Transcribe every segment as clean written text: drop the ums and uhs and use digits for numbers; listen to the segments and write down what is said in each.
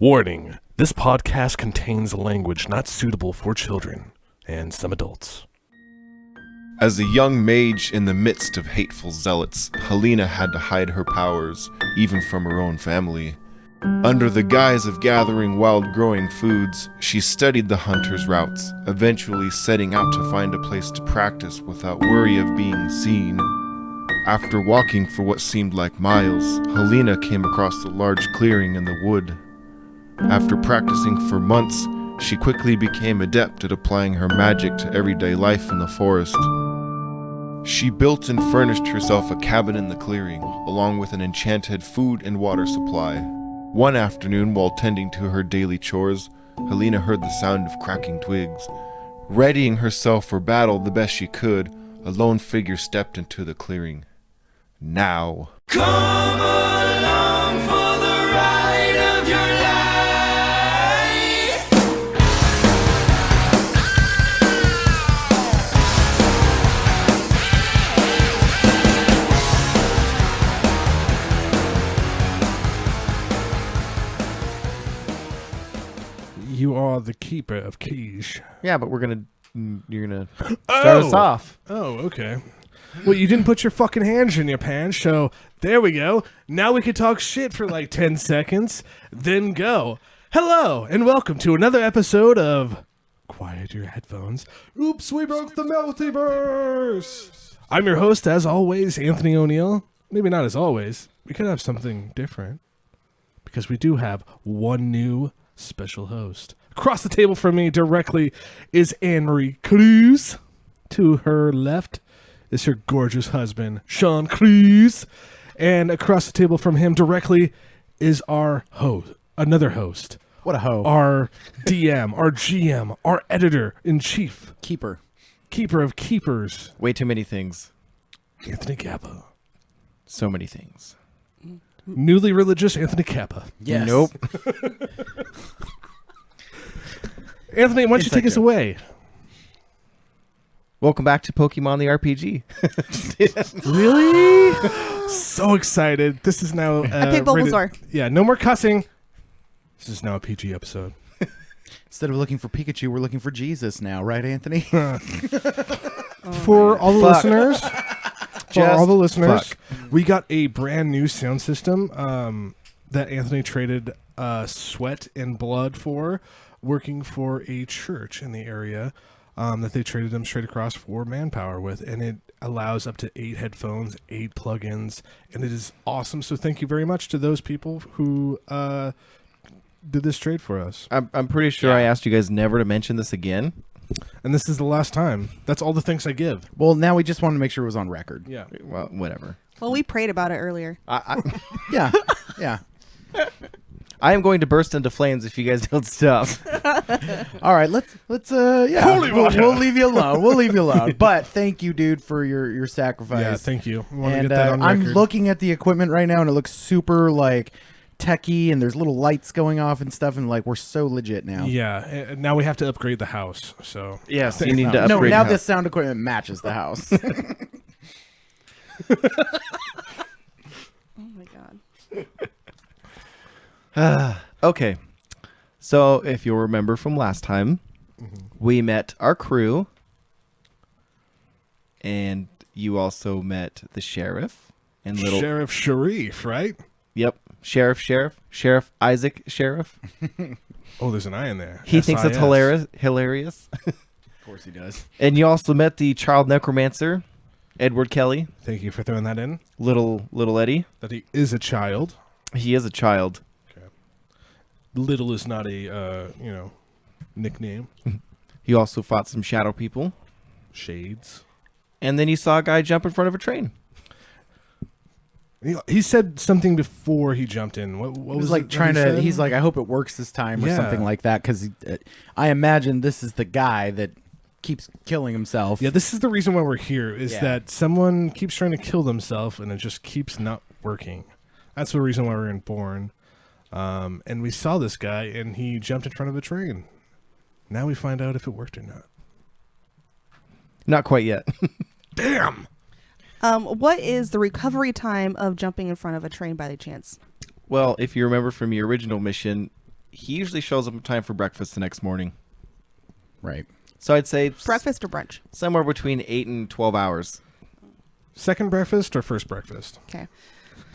Warning, this podcast contains language not suitable for children and some adults. As a young mage in the midst of hateful zealots, Helena had to hide her powers, even from her own family. Under the guise of gathering wild-growing foods, she studied the hunter's routes, eventually setting out to find a place to practice without worry of being seen. After walking for what seemed like miles, Helena came across a large clearing in the wood. After practicing for months, she quickly became adept at applying her magic to everyday life in the forest. She built and furnished herself a cabin in the clearing, along with an enchanted food and water supply. One afternoon, while tending to her daily chores, Helena heard the sound of cracking twigs. Readying herself for battle the best she could, a lone figure stepped into the clearing. Now. Come along for the ride of your life. You are the keeper of keys. Yeah, but you're gonna start us off. Oh, okay. Well, you didn't put your fucking hands in your pants, so there we go. Now we can talk shit for like 10 seconds, then go. Hello, and welcome to another episode of Quiet Your Headphones. Oops, we broke the multiverse. I'm your host, as always, Anthony O'Neill. Maybe not as always. We could have something different, because we do have one new special host. Across the table from me directly is Anne-Marie Cruz. To her left is her gorgeous husband, Sean Cruz. And across the table from him directly is our host, another host. What a hoe. Our DM, our GM, our editor-in-chief. Keeper Of keepers. Way too many things. Anthony Kappa. So many things. Newly religious Anthony Kappa. Yes. Nope. Anthony, why don't you take us away? Welcome back to Pokemon the RPG. Really? So excited. This is now... I picked Bulbasaur. Yeah, no more cussing. This is now a PG episode. Instead of looking for Pikachu, we're looking for Jesus now, right, Anthony? For all the listeners... Fuck. We got a brand new sound system that Anthony traded sweat and blood for, working for a church in the area that they traded them straight across for manpower with, and it allows up to 8 headphones, 8 plugins, and it is awesome. So thank you very much to those people who did this trade for us. I'm pretty sure I asked you guys never to mention this again. And this is the last time. That's all the thanks I give. Well, now we just wanted to make sure it was on record. Yeah. Well, whatever. Well, we prayed about it earlier. Yeah. Yeah. I am going to burst into flames if you guys don't stop. All right, let's yeah. Holy water. We'll leave you alone. We'll leave you alone. But thank you, dude, for your sacrifice. Yeah, thank you. We wanna And get that on I'm record. looking at the equipment right now, and it looks super like techie, and there's little lights going off and stuff, and like we're so legit now. Yeah, and now we have to upgrade the house. So Yes, you need to No, upgrade. now the this sound equipment matches the house. Oh my god. Okay. So, if you'll remember from last time, we met our crew, and you also met the sheriff and little Sheriff Sharif, right? Yep, Sheriff Isaac Sheriff. Oh, there's an I in there. He thinks it's SIS. hilarious. Of course he does. And you also met the child necromancer, Edward Kelly, Thank you for throwing that in. little Eddie. That he is a child. He is a child. Little is not a nickname. He also fought some shadow people, Shades. and then you saw a guy jump in front of a train. He said something before he jumped in. What He was was like it that trying he to. said? He's like, I hope it works this time, or Yeah. something like that. Because I imagine this is the guy that keeps killing himself. Yeah, this is the reason why we're here. Is Yeah. that someone keeps trying to kill themselves and it just keeps not working. That's the reason why we're in Bourne. And we saw this guy, and he jumped in front of a train. Now we find out if it worked or not. Not quite yet. Damn! What is the recovery time of jumping in front of a train by any chance? Well, if you remember from your original mission, he usually shows up in time for breakfast the next morning. Right. So I'd say Breakfast or brunch? somewhere between 8 and 12 hours. Second breakfast or first breakfast? Okay.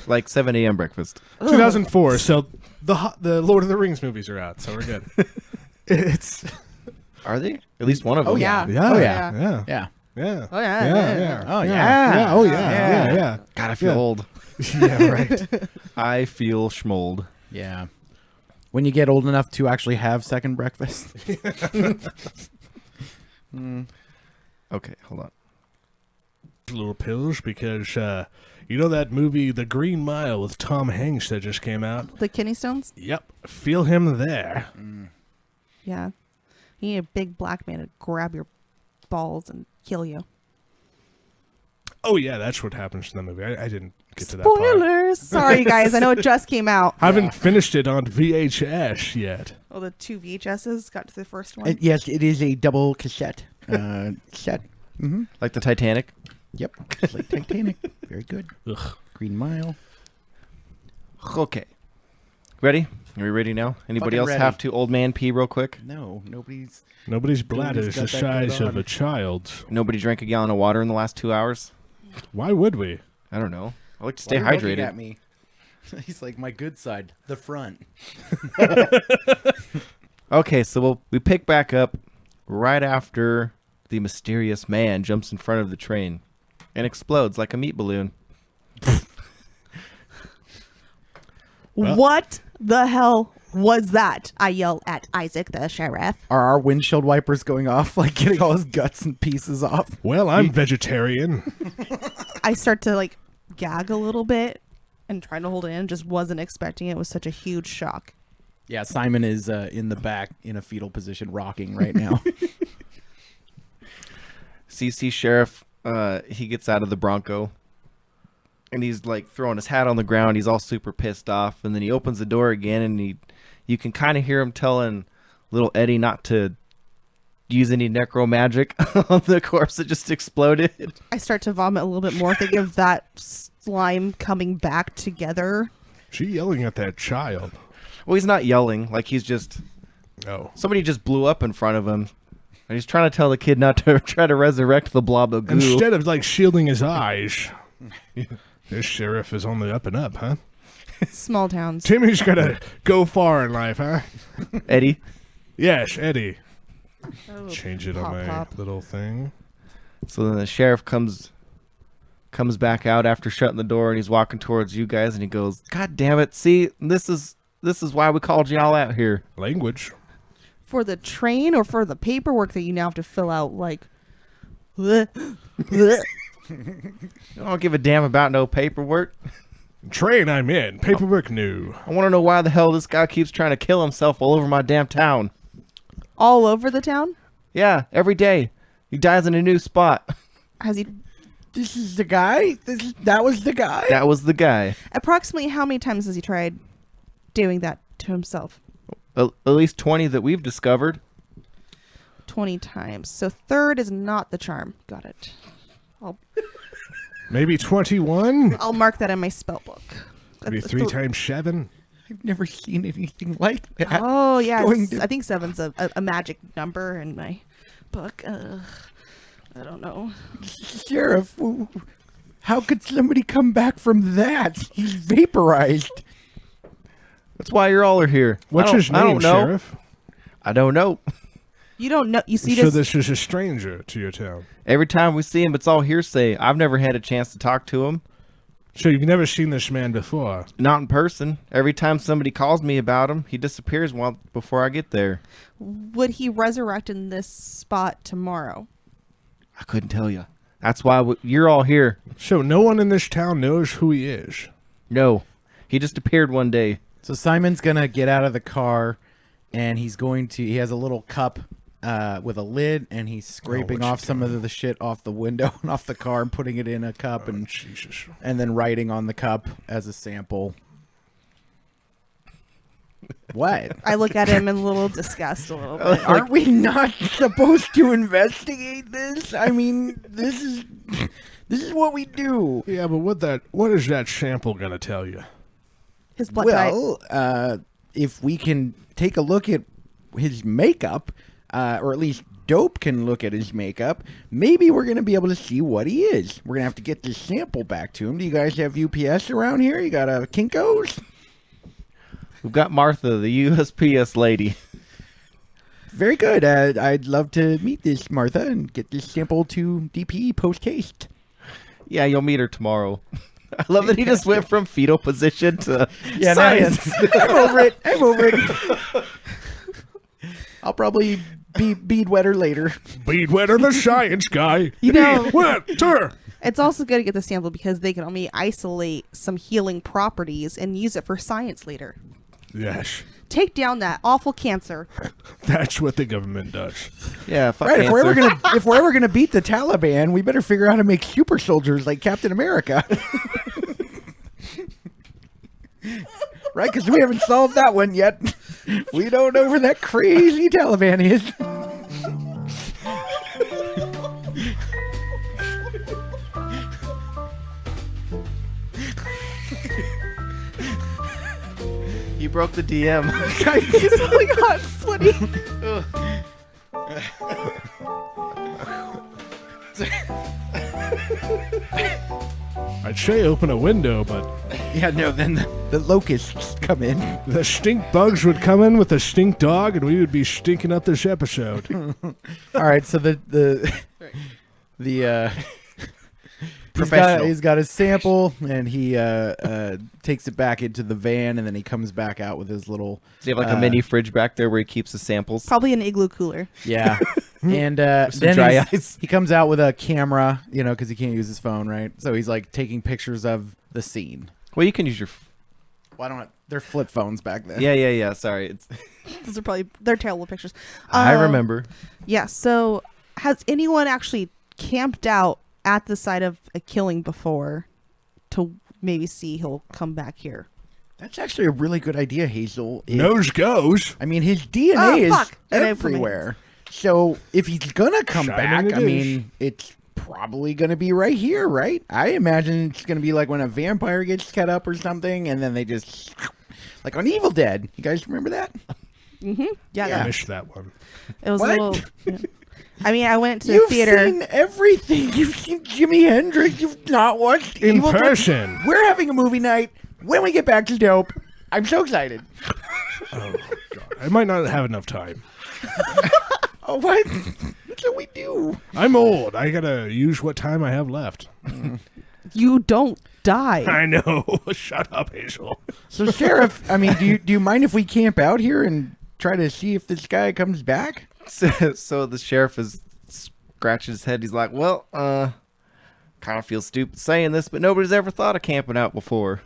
Like 7 a.m. breakfast. 2004. So the Lord of the Rings movies are out, so we're good. It's Are they? At least one of them. Oh, yeah. yeah, Oh, yeah, yeah. yeah, Yeah. yeah. Oh, yeah. Yeah. Oh, Yeah. yeah. Yeah. Oh, yeah. Yeah. Yeah. Yeah. God, I feel Yeah. old. Yeah. Right. I feel schmold. Yeah. When you get old enough to actually have second breakfast. Okay, hold on. Little pills because you know that movie The Green Mile with Tom Hanks that just came out. The kidney stones? Yep. Feel him there. Yeah. You need a big black man to grab your balls and kill you. Oh yeah, that's what happens in the movie. I didn't get to that part. Spoilers! Sorry, guys. I know it just came out. I haven't finished it on VHS yet. Oh, the 2 VHSs got to the first one. Yes, it is a double cassette set. Mm-hmm. Like the Titanic. Yep. Just like Titanic. Very good. Ugh. Green Mile. Okay. Ready? Are we ready now? Anybody Fucking else ready. have to old man pee real quick? No, nobody's. Nobody's bladder is got the that size going of on. a child's. Nobody drank a gallon of water in the last 2 hours? Why would we? I don't know. I like to stay Why are you looking hydrated. at me? He's like, my good side, the front. Okay, so we pick back up right after the mysterious man jumps in front of the train and explodes like a meat balloon. Well- What the hell was that? I yell at Isaac, the sheriff. Are our windshield wipers going off, like getting all his guts and pieces off? Well, I'm vegetarian. I start to like gag a little bit and trying to hold it in. Just wasn't expecting it. It was such a huge shock. Yeah, Simon is in the back in a fetal position, rocking right now. CC Sheriff, he gets out of the Bronco and he's like throwing his hat on the ground. He's all super pissed off. And then he opens the door again and you can kind of hear him telling little Eddie not to use any necro magic on the corpse that just exploded. I start to vomit a little bit more, thinking of that slime coming back together. She yelling at that child. Well, he's not yelling. Like he's just, Oh. somebody just blew up in front of him. And he's trying to tell the kid not to try to resurrect the blob of goo. Instead of like shielding his eyes. This sheriff is on the up and up, huh? Small towns. Timmy's gonna go far in life, huh? Eddie. Yes, Eddie. Oh, Change it on pop, my pop. little thing. So then the sheriff comes back out after shutting the door and he's walking towards you guys and he goes, "God damn it. See, this is why we called y'all out here." Language. For the train or for the paperwork that you now have to fill out, like. I don't give a damn about no paperwork. Train I'm in. Paperwork new. I want to know why the hell this guy keeps trying to kill himself all over my damn town. All over the town? Yeah, every day. He dies in a new spot. Has he? This is the guy? That was the guy? That was the guy. Approximately how many times has he tried doing that to himself? At least 20 that we've discovered. 20 times. So third is not the charm. Got it. Maybe 21? I'll mark that in my spell book. Maybe 3 times 7? I've never seen anything like that. Oh, yeah. Going to- I think 7's a magic number in my book. I don't know. Sheriff, how could somebody come back from that? He's vaporized. That's why you all are here. What's his name, I don't know. Sheriff? I don't know. You don't know. You see So this. this is a stranger to your town. Every time we see him, it's all hearsay. I've never had a chance to talk to him. So you've never seen this man before? Not in person. Every time somebody calls me about him, he disappears before I get there. Would he resurrect in this spot tomorrow? I couldn't tell you. That's why you're all here. So no one in this town knows who he is. No. He just appeared one day. So Simon's going to get out of the car, and he has a little cup with a lid, and he's scraping what you off some of the shit off the window and off the car and putting it in a cup Oh, Jesus. and then writing on the cup as a sample. What? I look at him in a little disgust, a little bit. Aren't we not supposed to investigate this? I mean, this is what we do. Yeah, but what is that sample gonna tell you? His blood type. Well, if we can take a look at his makeup, or at least Dope can look at his makeup, maybe we're going to be able to see what he is. We're going to have to get this sample back to him. Do you guys have UPS around here? You got a Kinko's? We've got Martha, the USPS lady. Very good. I'd love to meet this Martha and get this sample to DPE post-haste. Yeah, you'll meet her tomorrow. I love that he just went from fetal position to Yeah, science. I'm over it. I'm over it. I'll probably be bead wetter later. Bead wetter the science guy. You know- Bead wetter. It's also good to get the sample because they can only isolate some healing properties and use it for science later. Yes, Take down that awful cancer. that's what the government does. Yeah, fuck Right, cancer. if we're ever gonna beat the Taliban, we better figure out how to make super soldiers like Captain America. Right, because we haven't solved that one yet. We don't know where that crazy Taliban is. You broke the DM. He's really hot and sweaty. I'd say open a window, but Yeah, no, then the locusts come in. the stink bugs would come in with a stink dog, and we would be stinking up this episode. All right, so Professional. he's got his sample, and he takes it back into the van, and then he comes back out with his little Does he have like a mini fridge back there where he keeps the samples? Probably an igloo cooler. yeah. And some then dry he's- ice. he comes out with a camera, because he can't use his phone, right? So he's like taking pictures of the scene. Well, you can use your. Why don't they're flip phones back then? Yeah. Sorry, it's. Those are they're terrible pictures. I remember. Yeah, so has anyone actually camped out at the site of a killing before to maybe see he'll come back here? That's actually a really good idea, Hazel. Nose goes. I mean, his DNA Oh, is fuck. Get away from me. everywhere. So if he's gonna come Shining back, the I dish. mean, it's probably gonna be right here, right? I imagine it's gonna be like when a vampire gets cut up or something, and then they just like on Evil Dead. You guys remember that? Mm-hmm. Yeah, I Yeah. missed that one. it was What? a little. Yeah. I mean, I went to the You've theater. seen everything. You've seen Jimi Hendrix. You've not watched In Evil Dead. person. We're having a movie night when we get back to Dope. I'm so excited. Oh, God. I might not have enough time. Oh, what? That's what we do. I'm old. I gotta use what time I have left. You don't die. I know. Shut up, Hazel. So, Sheriff, I mean, do you mind if we camp out here and try to see if this guy comes back? So the sheriff is scratching his head. He's like, "Well, kind of feel stupid saying this, but nobody's ever thought of camping out before."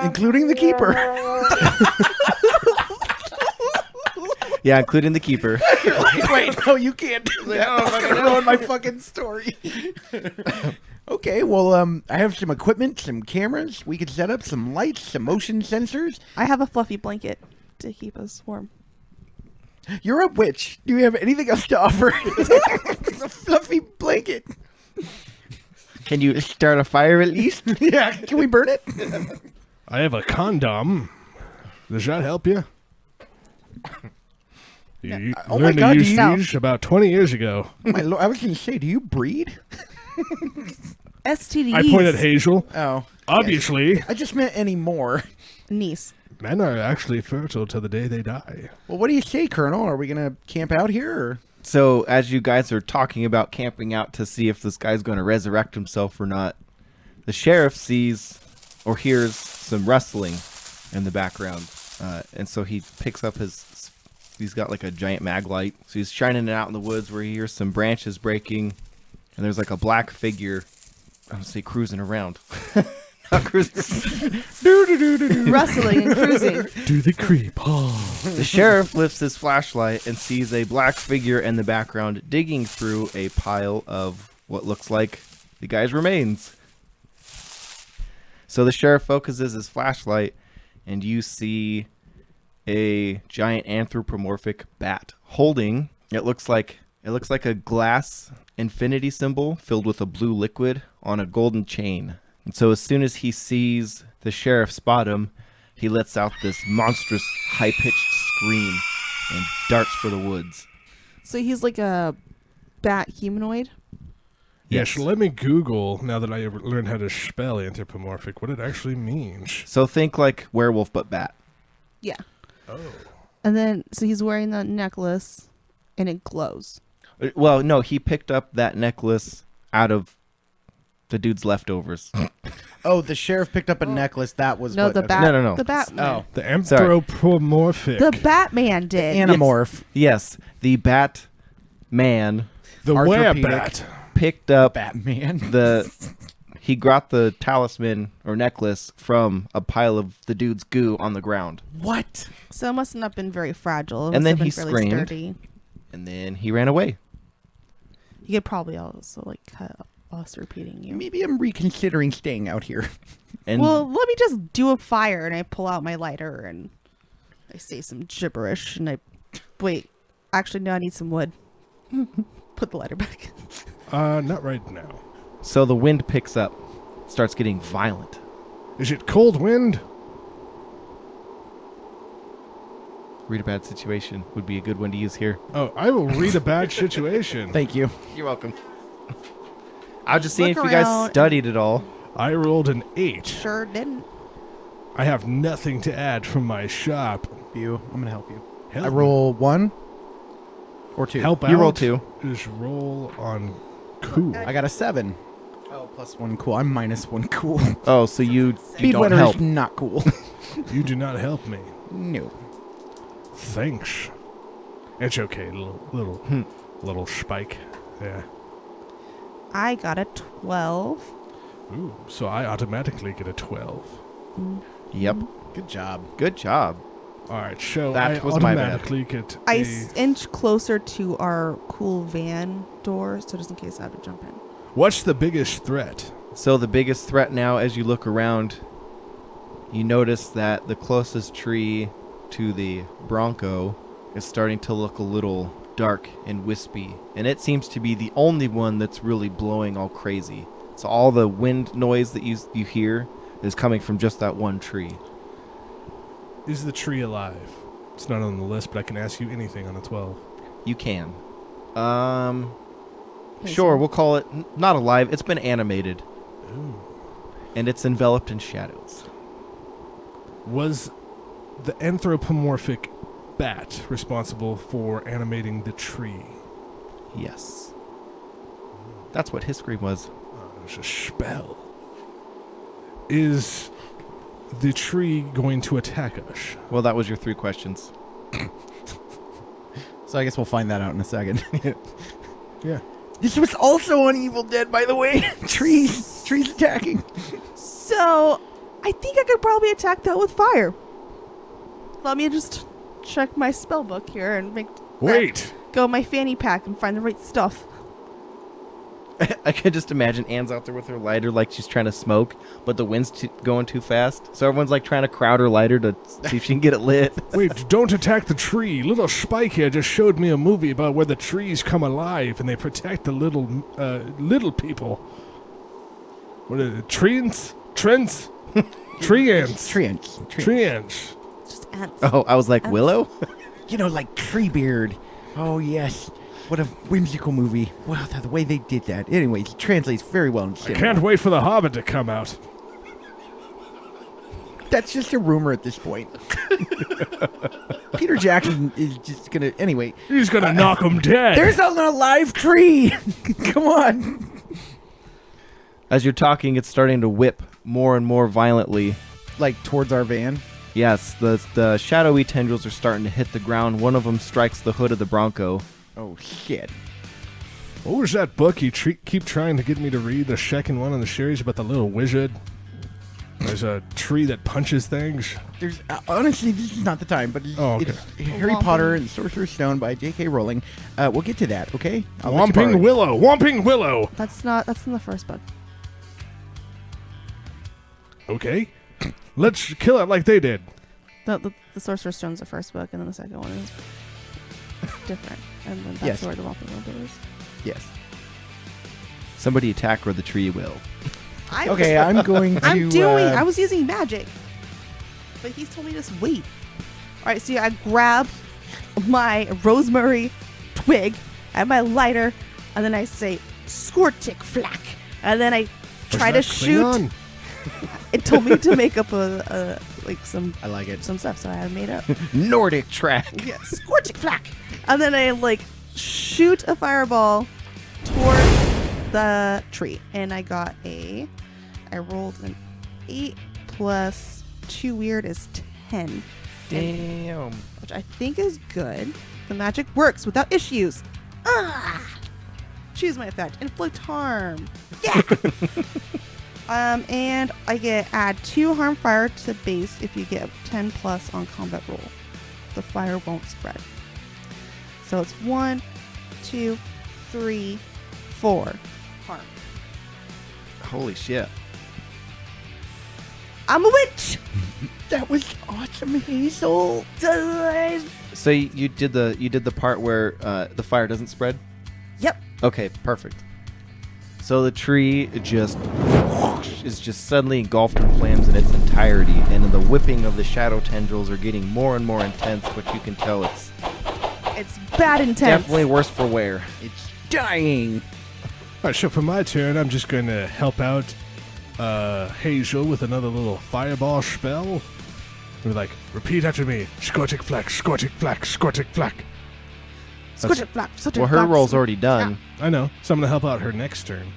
Including the keeper. Yeah, including the keeper. Wait, no, you can't do that. That's gonna ruin my fucking story. Okay, well, I have some equipment, some cameras. We could set up some lights, some motion sensors. I have a fluffy blanket to keep us warm. You're a witch. Do you have anything else to offer? It's a fluffy blanket. Can you start a fire at least? Yeah, can we burn it? I have a condom. Does that help you? You oh my learned God, to do use you- these about 20 years ago. My lord, I was going to say, do you breed? STDs. I pointed at Hazel. Oh. Obviously, I just meant any more. Niece. men are actually fertile till the day they die. Well, what do you say, Colonel? Are we going to camp out here? Or? So as you guys are talking about camping out to see if this guy's going to resurrect himself or not, the sheriff sees or hears some rustling in the background, and so he picks up he's got like a giant mag light, so he's shining it out in the woods where he hears some branches breaking, and there's like a black figure, I would say cruising around. Not cruising. Rustling and cruising. Do the creep. The sheriff lifts his flashlight and sees a black figure in the background digging through a pile of what looks like the guy's remains. So the sheriff focuses his flashlight, and you see a giant anthropomorphic bat holding, it looks like a glass infinity symbol filled with a blue liquid on a golden chain. And so as soon as he sees the sheriff spot him, he lets out this monstrous, high-pitched scream and darts for the woods. So he's like a bat humanoid. Yes. Let me Google, now that I learned how to spell anthropomorphic, what it actually means. So think like werewolf but bat. Yeah. Oh. And then, so he's wearing the necklace, and it glows. Well, no, he picked up that necklace out of the dude's leftovers. Oh, the sheriff picked up a necklace. That was No, what, the okay. bat. No. The Batman. Oh, The anthropomorphic. The Batman did. Animorph. Yes, the Batman The Arthropedic. werebat. picked up Batman. he got the talisman or necklace from a pile of the dude's goo on the ground. What? So it must not have been very fragile. It And must then have he been fairly screamed. sturdy. And then he ran away. You could probably also like cut us repeating you. Maybe I'm reconsidering staying out here. And Well, let me just do a fire, and I pull out my lighter, and I say some gibberish, and I wait. Actually, no, I need some wood. Put the lighter back. Not right now. so the wind picks up, starts getting violent. Is it cold wind? Read a bad situation would be a good one to use here. Oh, I will read a bad situation. Thank you. You're welcome. I was just seeing Look if you guys around. studied it all. I rolled an 8. Sure didn't. I have nothing to add from my shop. You. I'm gonna help you. Help I me. roll 1 or 2. Help out. You roll 2. Is roll on cool. I got a 7. Oh, plus 1 cool. I'm minus 1 cool. Oh, so you Speed don't weather help. is not cool. You do not help me. No. Thanks. It's okay, little spike. Yeah. I got a 12. Ooh, so I automatically get a 12. Yep. Good job. Good job. All right, so That I was my bad. automatically get I a... inch closer to our cool van door, so just in case I have to jump in. What's the biggest threat? So the biggest threat now, as you look around, you notice that the closest tree to the Bronco is starting to look a little dark and wispy, and it seems to be the only one that's really blowing all crazy. So all the wind noise that you hear is coming from just that one tree. Is the tree alive? It's not on the list, but I can ask you anything on a 12. You can. Hey, Sure, so- we'll call it not alive. It's been animated, Ooh. and it's enveloped in shadows. Was the anthropomorphic bat responsible for animating the tree? Yes. That's what his scream was. Oh, it's a spell. Is the tree going to attack us? Well, that was your 3 questions. So I guess we'll find that out in a second. Yeah. This was also on Evil Dead, by the way. Trees attacking. So, I think I could probably attack that with fire. Let me just check my spell book here and Wait! go in my fanny pack and find the right stuff. I can just imagine Anne's out there with her lighter like she's trying to smoke, but the wind's going too fast. So everyone's like trying to crowd her lighter to see if she can get it lit. Wait, don't attack the tree. Little Spike here just showed me a movie about where the trees come alive and they protect the little people. What are it? Treants? Trents? Tree ants. Tree ants. Tree ants. Just ants. Oh, I was like, Ants. Willow? You know, like Treebeard. Oh, yes. What a whimsical movie. Wow, the way they did that. Anyways, it translates very well in I cinema. can't wait for The Hobbit to come out. That's just a rumor at this point. Peter Jackson is just going to... Anyway, He's gonna knock him dead. there's an alive tree. Come on. As you're talking, it's starting to whip more and more violently. Like, towards our van. Yes, the shadowy tendrils are starting to hit the ground. One of them strikes the hood of the Bronco. Oh, shit. What was that book you keep trying to get me to read? The second one in the series about the little wizard? There's a tree that punches things. There's honestly, this is not the time, but it's, Oh, okay. it's Harry Whomping. Potter and the Sorcerer's Stone by J.K. Rowling. We'll get to that, okay? I'll let you borrow Whomping it. Willow! Whomping Willow! That's in the first book. Okay. Let's kill it like they did. The Sorcerer's Stone's the first book, and then the second one is different. And then that's Yes. where the Whomping Willow is. Yes. Somebody attack or the tree will. I Okay, was, I'm going to... I'm doing. I was using magic. But he's told me to just wait. All right, so I grab my rosemary twig and my lighter, and then I say, "Scortic flack," and then I try to shoot. It told me to make up some I like it. some stuff, so I had it made up. Nordic track. Yeah, Scorching flack. And then I shoot a fireball towards the tree, and I rolled an 8 plus 2 weird is 10. Damn. Which I think is good. The magic works without issues. Choose my effect. Inflict harm. Yeah. And I add 2 harm fire to base if you get 10 plus on combat roll. The fire won't spread. So it's 1, 2, 3, 4 harm. Holy shit. I'm a witch. That was awesome, Hazel. So you did the part where the fire doesn't spread? Yep. Okay, perfect. So the tree is just suddenly engulfed in flames in its entirety, and the whipping of the shadow tendrils are getting more and more intense, but you can tell it's bad intense. definitely worse for wear. It's dying. All right, so for my turn, I'm just going to help out Hazel with another little fireball spell. We're like, repeat after me. Scorching flack, scorching flack, scorching flack. Scorching flack. Well, her roll's already done. I know. So I'm going to help out her next turn.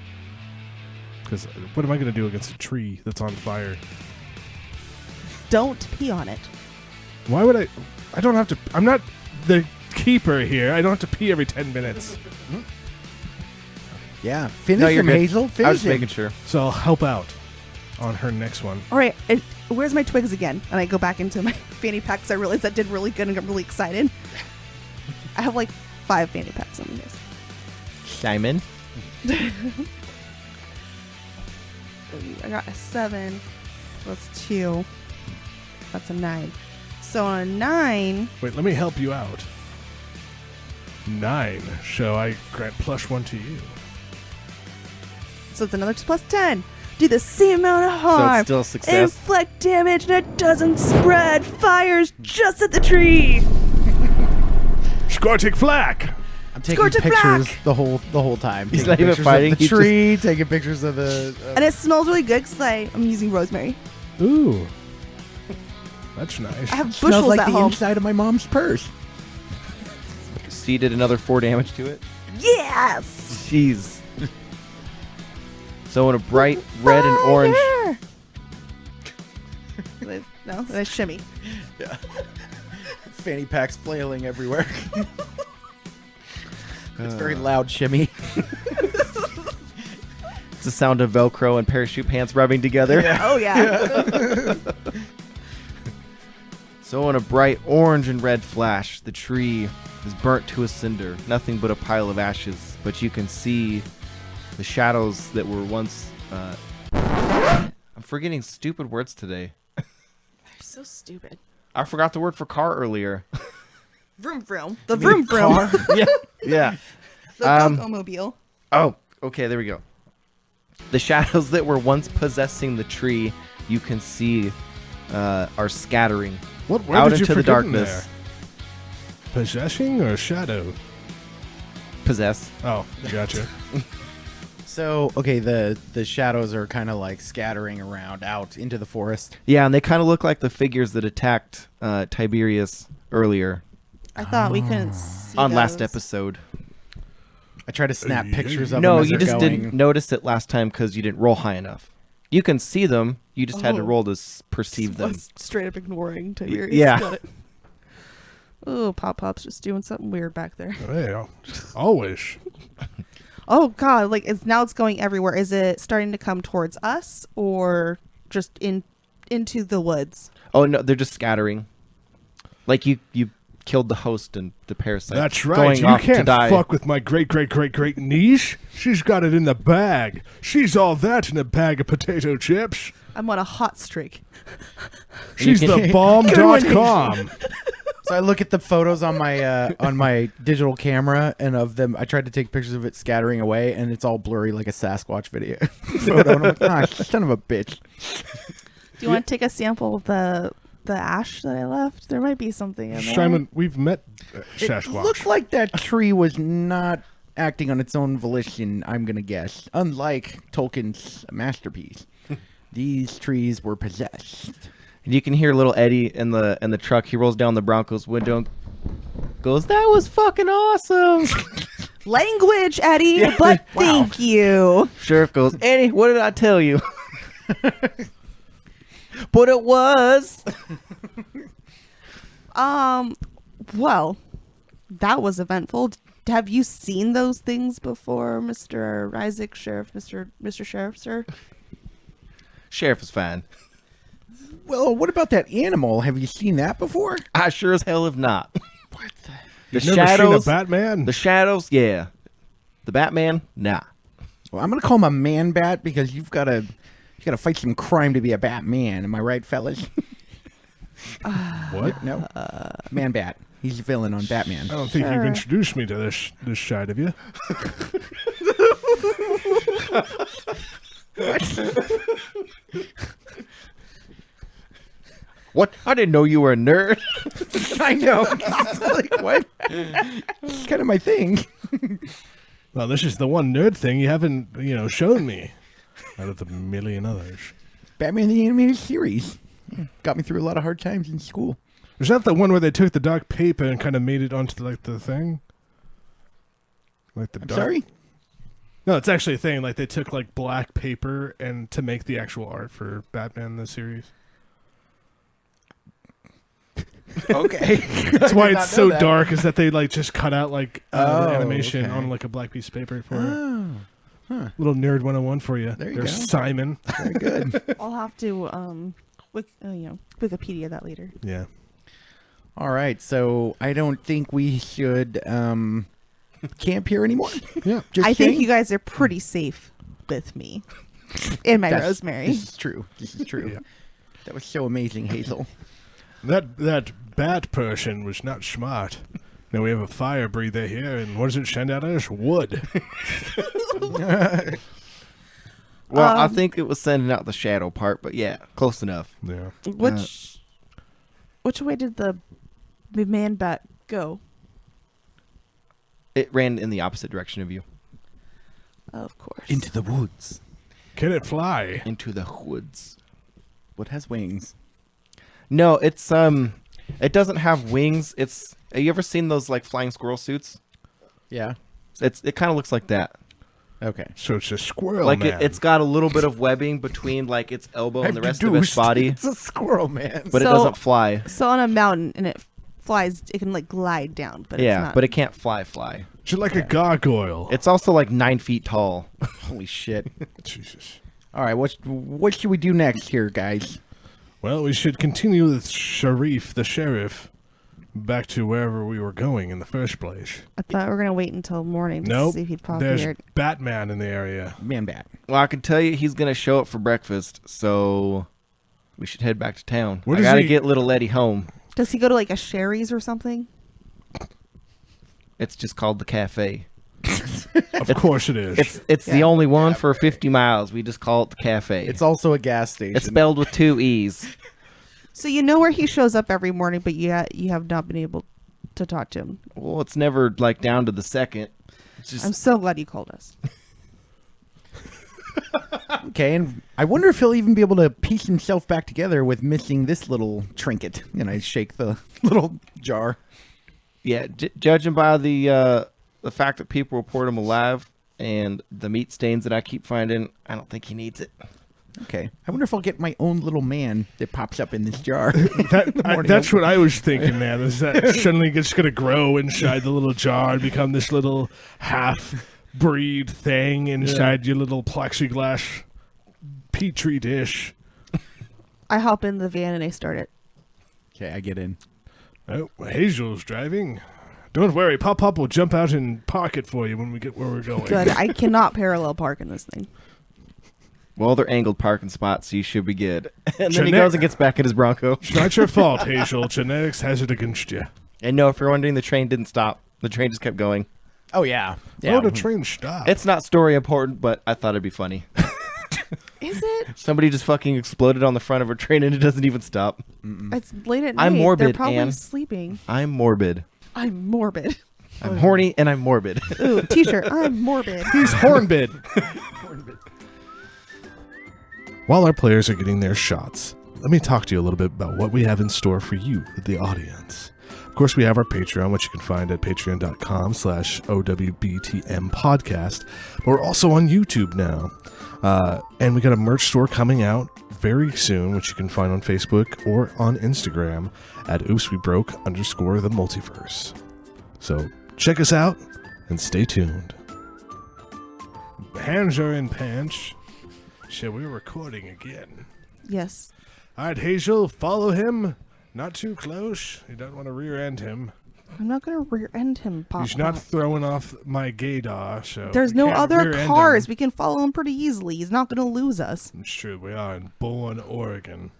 Because what am I going to do against a tree that's on fire? Don't pee on it. Why would I? I don't have to. I'm not the keeper here. I don't have to pee every 10 minutes. Yeah, finish No, you're him, good. Hazel. I Finish was him. making sure. So I'll help out on her next one. All right. Where's my twigs again? And I go back into my fanny pack because I realized that did really good and got really excited. I have 5 fanny packs on this. Simon. I got a 7 plus 2. That's a 9. So on a 9, Wait, let me help you out. 9. So I grant +1 to you. so it's another plus 10. Do the same amount of So harm. it's still a success. Inflict damage and it doesn't spread. Fires just at the tree. Scorching flack. I'm taking Scorch it pictures black. the whole time. He's Taking not even pictures fighting, of the he's just- tree. Taking pictures of the. And it smells really good because I'm using rosemary. Ooh. That's nice. I have smells bushels like at the home. inside of my mom's purse. So you did another 4 damage to it? Yes. Jeez. So in a bright red and orange. No, that's shimmy. Fanny packs flailing everywhere. It's very loud shimmy. It's the sound of Velcro and parachute pants rubbing together. Oh yeah. So in a bright orange and red flash, the tree is burnt to a cinder, nothing but a pile of ashes. But you can see the shadows that were once. I'm forgetting stupid words today. They're so stupid. I forgot the word for car earlier. Vroom vroom. The vroom vroom. Yeah. The Go-Go-Mobile. Oh, okay, there we go. The shadows that were once possessing the tree, you can see, are scattering What word out did you into the forget in darkness. there? Possessing or shadow? Possess. Oh, gotcha. So okay, the shadows are kind of scattering around out into the forest. Yeah, and they kind of look like the figures that attacked Tiberius earlier I thought we couldn't see on last those. episode. I try to snap pictures of No, them as you they're just going. didn't notice it last time because you didn't roll high enough. You can see them. You just had to Oh. roll to perceive them. Was straight up ignoring Tiberius. Yeah. Got it. Oh, Pop Pop's just doing something weird back there. Hey, always. Oh God! It's going everywhere. Is it starting to come towards us or just into the woods? Oh no, they're just scattering. Like you killed the host and the parasite. That's right. Going You off to can't die. fuck with my great niece. She's got it in the bag. She's all that in a bag of potato chips. I'm on a hot streak. She's can- the bomb.com. So I look at the photos on my digital camera, and of them, I tried to take pictures of it scattering away, and it's all blurry like a Sasquatch video photo. And I'm like, son of a bitch. Do you want to take a sample of the the ash that I left. There might be something in there. Simon, we've met It Sasquatch. looked like that tree was not acting on its own volition, I'm going to guess. Unlike Tolkien's masterpiece. These trees were possessed. And you can hear little Eddie in the truck. He rolls down the Bronco's window and goes, "That was fucking awesome." Language, Eddie, but thank you. Sheriff goes, "Eddie, what did I tell you?" But it was. Well, that was eventful. Have you seen those things before, Mr. Isaac, Sheriff, Mr. Sheriff, sir? Sheriff is fine. Well, what about that animal? Have you seen that before? I sure as hell have not. What the? The You've never shadows, seen a Batman? the shadows, yeah. The Batman, nah. Well, I'm going to call him a man bat because you got to fight some crime to be a Batman. Am I right, fellas? What? No? Man bat. He's a villain on Batman. I don't think Sure. you've introduced me to this side of you. What? I didn't know you were a nerd. I know. Like, what? It's kind of my thing. Well, this is the one nerd thing you haven't, shown me out of the million others. Batman the Animated Series. Got me through a lot of hard times in school. Is that the one where they took the dark paper and kind of made it onto the thing? Like the I'm dark... sorry? No, it's actually a thing. Like they took black paper and to make the actual art for Batman the series. Okay. That's why did not it's so know that. dark. Is that they just cut out the Oh, animation okay. on a black piece of paper for it. Oh, huh. Little nerd 101 for you. There you There's go. Simon. Very good. I'll have to Wikipedia that later. Yeah. All right, so I don't think we should camp here anymore. Yeah. Just I think saying. you guys are pretty safe with me in my Rosemary. This is true. This is true. Yeah. That was so amazing, Hazel. That bat person was not smart. Now we have a fire breather here, and what does it send out as? Wood. Well, I think it was sending out the shadow part, but yeah, close enough. Yeah. Which way did the man bat go? It ran in the opposite direction of you. Of course. the woods. Can it fly? Into the woods. What has wings? No, it's it doesn't have wings. It's have you ever seen those flying squirrel suits? Yeah. It kind of looks like that. Okay. So it's a squirrel man. It's got a little bit of webbing between its elbow and the rest of its body, It's a squirrel man. but it So- doesn't fly. So on a mountain and it flies, it can glide down, but it's Yeah, not. but it can't fly. Is it like a gargoyle? It's also 9 feet tall. Holy shit. Jesus. All right, what should we do next here, guys? Well, we should continue with the sheriff, back to wherever we were going in the first place. I thought we were gonna wait until morning to Nope. see if he'd pop There's here. Batman in the area. Man bat. Well, I can tell you he's gonna show up for breakfast, so we should head back to town. Where I does gotta he- get little Eddie home. Does he go to a Sherry's or something? It's just called the cafe. Of course it is. It's the only one for 50 miles. We just call it the cafe. It's also a gas station. It's spelled with 2 E's. So you know where he shows up every morning, but you have not been able to talk to him. Well, it's never down to the second. It's just I'm so glad you called us. Okay, and I wonder if he'll even be able to piece himself back together with missing this little trinket. And I shake the little jar. yeah. Judging by the fact that people report him alive and the meat stains that I keep finding, I don't think he needs it. Okay. I wonder if I'll get my own little man that pops up in this jar. morning That's of- what I was thinking, man. Is that suddenly it's going to grow inside the little jar and become this little half-breed thing inside your little plexiglass petri dish. I hop in the van and I start it. Okay, I get in. Oh, Hazel's driving. Don't worry, Pop will jump out and park it for you when we get where we're going. Good. I cannot parallel park in this thing. Well, they're angled parking spots, so you should be good. And then he Jeanette- goes and gets back in his Bronco. It's not your fault, Hazel. Genetics has it against you. And no, if you're wondering, the train didn't stop. The train just kept going. Oh, yeah. Oh, the train stopped. It's not story important, but I thought it'd be funny. Ew, Is it? Somebody just fucking exploded on the front of a train and it doesn't even stop. It's late at night. I'm morbid, They're probably Anne. sleeping. I'm morbid. I'm morbid. I'm horny and I'm morbid. Ooh, t-shirt. I'm morbid. He's hornbid. While our players are getting their shots, let me talk to you a little bit about what we have in store for you, the audience. Of course, we have our Patreon, which you can find at patreon.com/OWBTM podcast. But we're also on YouTube now. And we got a merch store coming out very soon, which you can find on Facebook or on Instagram at OopsWeBroke_the multiverse. So check us out and stay tuned. Hands are in pants. So we're recording again. Yes. All right, Hazel, follow him. Not too close. You don't want to rear end him. I'm not going to rear end him, Pop. He's not throwing off my gaydar, so There's we no can't other rear-end cars. him. We can follow him pretty easily. He's not going to lose us. It's true. We are in Bourne, Oregon.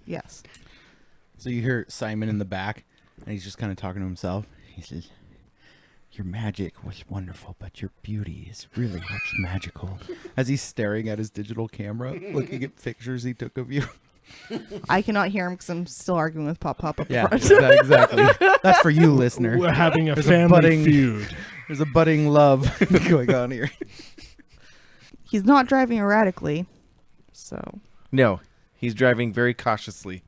Yes. So you hear Simon in the back, and he's just kind of talking to himself. He says, "Your magic was wonderful, but your beauty is really what's magical." As he's staring at his digital camera, looking at pictures he took of you. I cannot hear him because I'm still arguing with Pop up Yeah, front. exactly. That's for you, listener. We're having a There's family budding feud. There's a budding love going on here. He's not driving erratically, so No, he's driving very cautiously.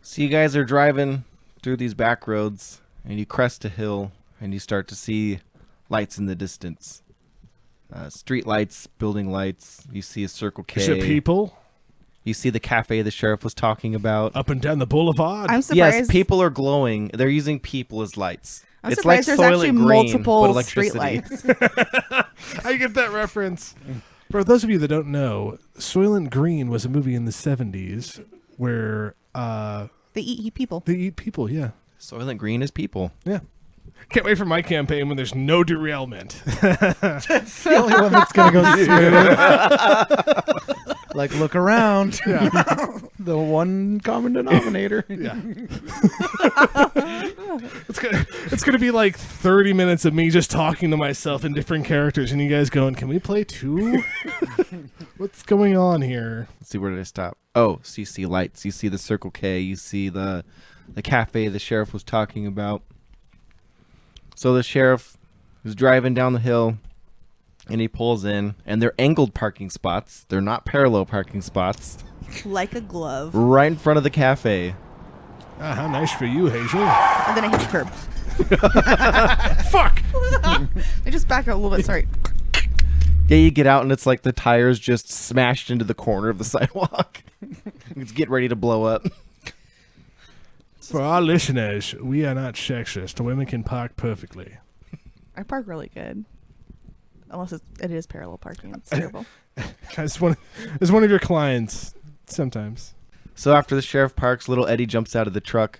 So you guys are driving through these back roads, and you crest a hill, and you start to see lights in the distance. Street lights, building lights. You see a Circle K. Is it people You see the cafe the sheriff was talking about. up and down the boulevard? I'm surprised. Yes, people are glowing. They're using people as lights. I'm it's like surprised there's actually Soylent Green, but multiple street electricity. lights. I get that reference. For those of you that don't know, Soylent Green was a movie in the 70s where They eat people. they eat people, yeah. Soylent Green is people. Yeah. Can't wait for my campaign when there's no derailment. It's the only one that's going to go smooth. Like, look around. The one common denominator. Yeah. It's gonna be like 30 minutes of me just talking to myself in different characters, and you guys going, "Can we play two? What's going on here?" Let's see, where did I stop? Oh, so you see lights. You see the Circle K. You see the cafe the sheriff was talking about. So the sheriff is driving down the hill, and he pulls in, and they're angled parking spots. They're not parallel parking spots. Like a glove. Right in front of the cafe. Ah, how nice for you, Hazel. And then I hit the curb. Fuck! I just back up a little bit. Sorry. Yeah, you get out, and it's like the tires just smashed into the corner of the sidewalk. It's getting ready to blow up. For our listeners, we are not sexist. Women can park perfectly. I park really good. Unless it is parallel parking. It's terrible. As one of your clients, sometimes. So after the sheriff parks, little Eddie jumps out of the truck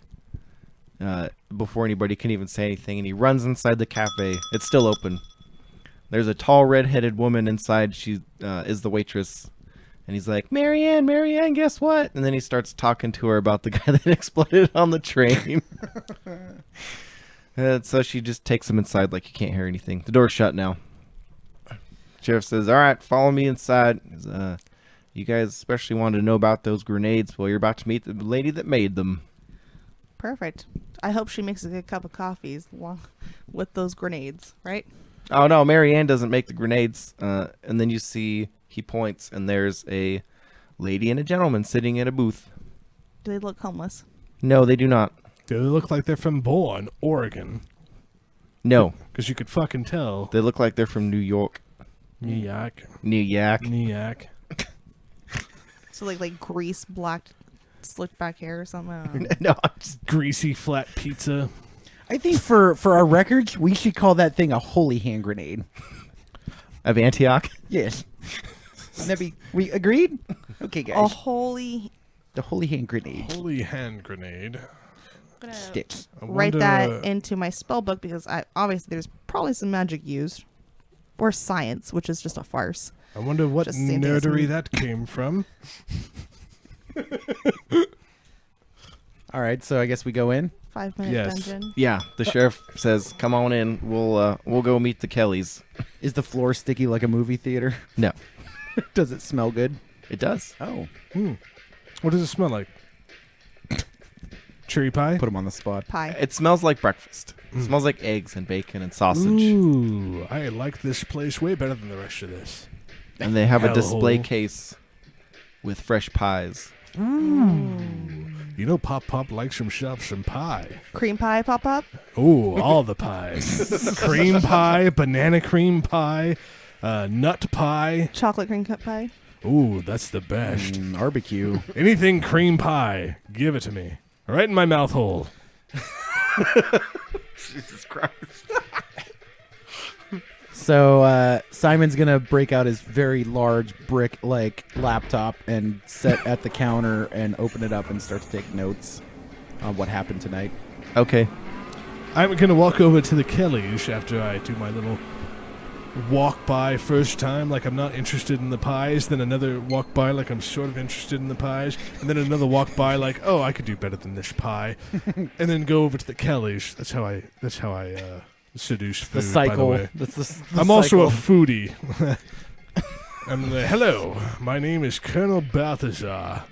before anybody can even say anything, and he runs inside the cafe. It's still open. There's a tall, red-headed woman inside. She is the waitress. And he's like, Marianne, guess what? And then he starts talking to her about the guy that exploded on the train. And so she just takes him inside like you can't hear anything. The door's shut now. Sheriff says, all right, follow me inside. You guys especially wanted to know about those grenades. Well, you're about to meet the lady that made them. Perfect. I hope she makes a good cup of coffees with those grenades, right? Oh, no, Marianne doesn't make the grenades. And then you see he points, and there's a lady and a gentleman sitting in a booth. Do they look homeless? No, they do not. They look like they're from Bourne, Oregon. No, Because you could fucking tell. they look like they're from New York. New York. New York. New York. So like grease, black, slicked back hair or something? I don't know. No, I'm just Greasy flat pizza. I think for our records, we should call that thing a holy hand grenade. of Antioch. Yes. We agreed? Okay, guys. A holy... The holy hand grenade. Holy hand grenade. I'm gonna Sticks. I write wonder, that into my spell book because obviously there's probably some magic used. Or science, which is just a farce. I wonder what Just same thing as nerdery me. that came from. All right, so I guess we go in. 5-minute Yes. dungeon. Yeah, the sheriff says, "Come on in. We'll go meet the Kellys." Is the floor sticky like a movie theater? No. Does it smell good? It does. Oh, What does it smell like? Cherry pie? put him on the spot. Pie. It smells like breakfast. It smells like eggs and bacon and sausage. Ooh, I like this place way better than the rest of this. And they have a display Hellhole. case with fresh pies. You know Pop likes himself some pie. Cream pie pop-up. Ooh, all the pies. Cream pie, banana cream pie, nut pie. Chocolate cream cut pie. Ooh, that's the best. Barbecue. Anything cream pie, give it to me. Right in my mouth hole. Jesus Christ. So Simon's gonna break out his very large brick-like laptop and set at the counter and open it up and start to take notes on what happened tonight. Okay. I'm going to walk over to the Kellys after I do my little walk by first time, like I'm not interested in the pies, then another walk by like I'm sort of interested in the pies, and then another walk by like, oh, I could do better than this pie, and then go over to the Kellys. That's how I seduce food. The cycle. By the way. That's the I'm also a cycle. foodie. I'm hello, my name is Colonel Balthazar.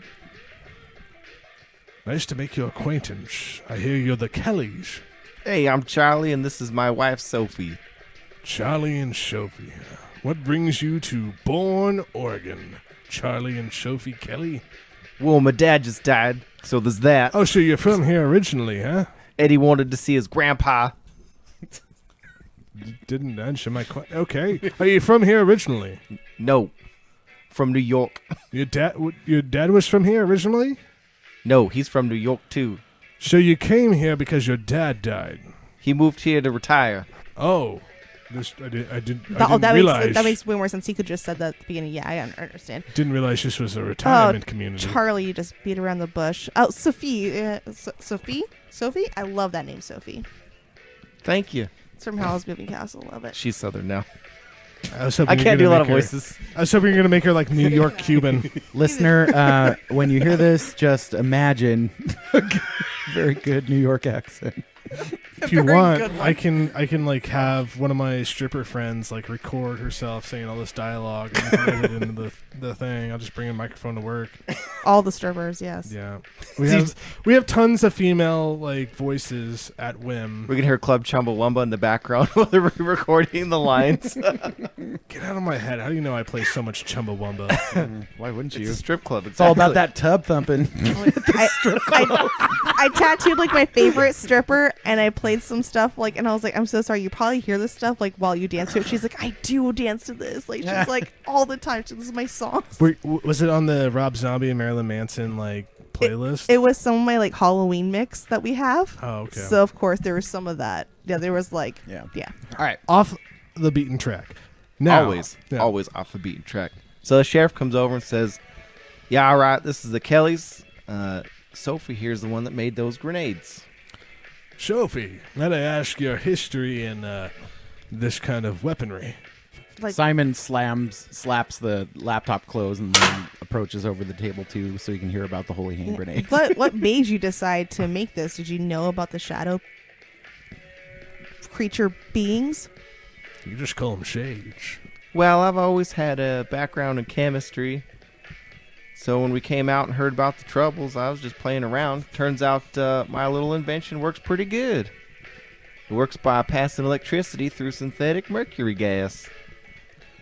Nice to make your acquaintance. I hear you're the Kellys. Hey, I'm Charlie, and this is my wife, Sophie. Charlie and Sophie. What brings you to Bourne, Oregon? Charlie and Sophie Kelly? Well, my dad just died, so there's that. Oh, so you're from here originally, huh? Eddie wanted to see his grandpa. Didn't answer my question. Okay. Are you from here originally? No, from New York. Your dad was from here originally? No, he's from New York, too. So you came here because your dad died? He moved here to retire. Oh. I didn't That realize. makes way more sense. He could just said that at the beginning. Yeah, I understand. Didn't realize this was a retirement Oh, community. Charlie, you just beat around the bush. Oh, Sophie. Sophie? I love that name, Sophie. Thank you. It's from Howl's Moving Castle. Love it. She's Southern now. I can't do a lot of voices. I was hoping you're going to make her like New York Cuban. Listener, when you hear this, just imagine a very good New York accent. If you want, I can like have one of my stripper friends like record herself saying all this dialogue and edit it into the thing. I'll just bring a microphone to work. All the strippers, yes. Yeah, we have tons of female like voices at whim. We can hear Club Chumbawamba in the background while they're recording the lines. Get out of my head! How do you know I play so much Chumbawamba? Why wouldn't It's you? a strip club. It's all about that tub thumping. I tattooed like my favorite stripper, and I played some stuff like, and I was like, I'm so sorry. You probably hear this stuff like while you dance to it. She's like, I do dance to this. Like she's like all the time. This is my songs. Was it on the Rob Zombie and Marilyn Manson like playlist? It was some of my like Halloween mix that we have. Oh, okay. So of course there was some of that. Yeah, there was like yeah. All right. Off the beaten track. Now, always yeah. off the beaten track. So the sheriff comes over and says, yeah, all right, this is the Kellys. Sophie here's the one that made those grenades. Sophie, might I ask your history in this kind of weaponry? Like Simon slaps the laptop closed and then approaches over the table too, so you can hear about the holy hand grenades. what made you decide to make this? Did you know about the shadow creature beings? You just call them shades. Well, I've always had a background in chemistry. So when we came out and heard about the troubles, I was just playing around. Turns out my little invention works pretty good. It works by passing electricity through synthetic mercury gas.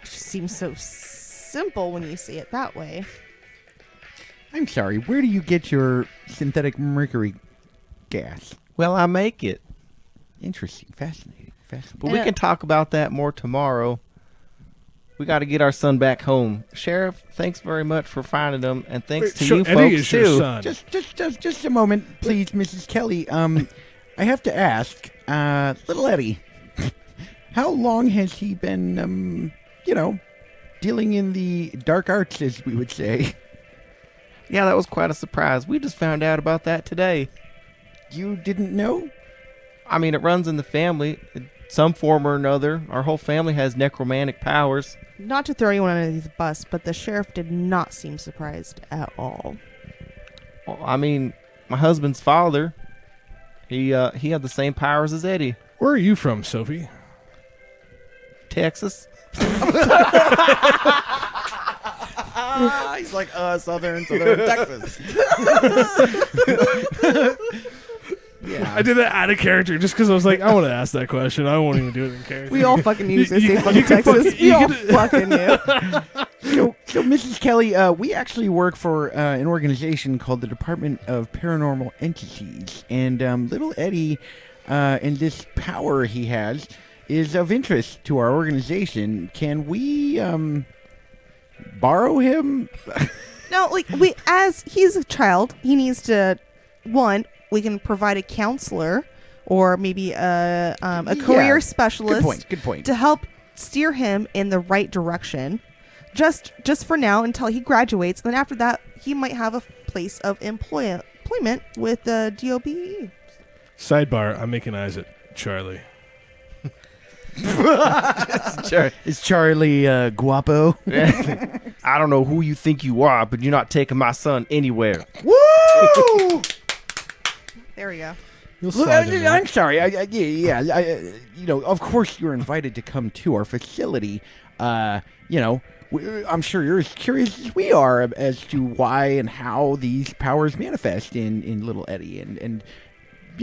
It just seems so simple when you say it that way. I'm sorry, where do you get your synthetic mercury gas? Well, I make it. Interesting, fascinating. But we can talk about that more tomorrow. We got to get our son back home. Sheriff, thanks very much for finding him, and thanks to you Eddie folks is your too. son. Just a moment, please, Mrs. Kelly. I have to ask, little Eddie, how long has he been, dealing in the dark arts, as we would say? Yeah, that was quite a surprise. We just found out about that today. You didn't know? I mean, it runs in the family. In some form or another. Our whole family has necromantic powers. Not to throw anyone under the bus, but the sheriff did not seem surprised at all. Well, I mean, my husband's father, he had the same powers as Eddie. Where are you from, Sophie? Texas. He's like, Southern Texas. Yeah. I did that out of character just because I was like, I want to ask that question. I won't even do it in character. We all fucking use this You- in fucking you can Texas. fucking- We you all can- fucking knew. So, Mrs. Kelly, we actually work for an organization called the Department of Paranormal Entities, and little Eddie and this power he has is of interest to our organization. Can we borrow him? No, like as he's a child, he needs to we can provide a counselor or maybe a career Yeah. specialist Good point. to help steer him in the right direction. Just for now until he graduates, and then after that he might have a place of employment with the DOBE. Sidebar, I'm making eyes at Charlie. Is Charlie guapo? I don't know who you think you are, but you're not taking my son anywhere. Woo! There we go. You'll Look, slide in there. I'm sorry. Of course you're invited to come to our facility. I'm sure you're as curious as we are as to why and how these powers manifest in little Eddie. And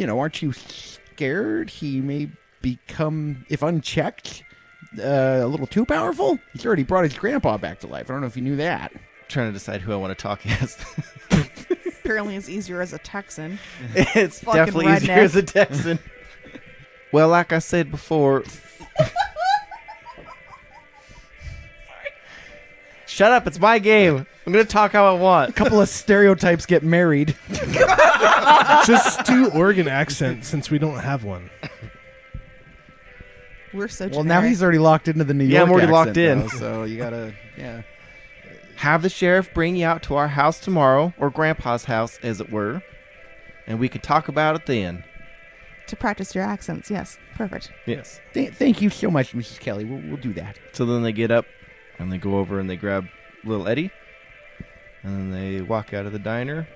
aren't you scared he may become, if unchecked, a little too powerful? He's already brought his grandpa back to life. I don't know if you knew that. Trying to decide who I want to talk as. Apparently, it's easier as a Texan. It's Fucking definitely easier redneck. as a Texan. Well, like I said before. Shut up, it's my game. I'm going to talk how I want. A couple of stereotypes get married. Just do Oregon accent since we don't have one. We're so Well, generic. now he's already locked into the New Yeah, York I'm already accent, locked in. though, so you gotta, yeah. Have the sheriff bring you out to our house tomorrow, or Grandpa's house, as it were, and we can talk about it then. to practice your accents. Yes, perfect. Yes. Thank you so much, Mrs. Kelly. We'll do that. So then they get up, and they go over and they grab little Eddie, and then they walk out of the diner.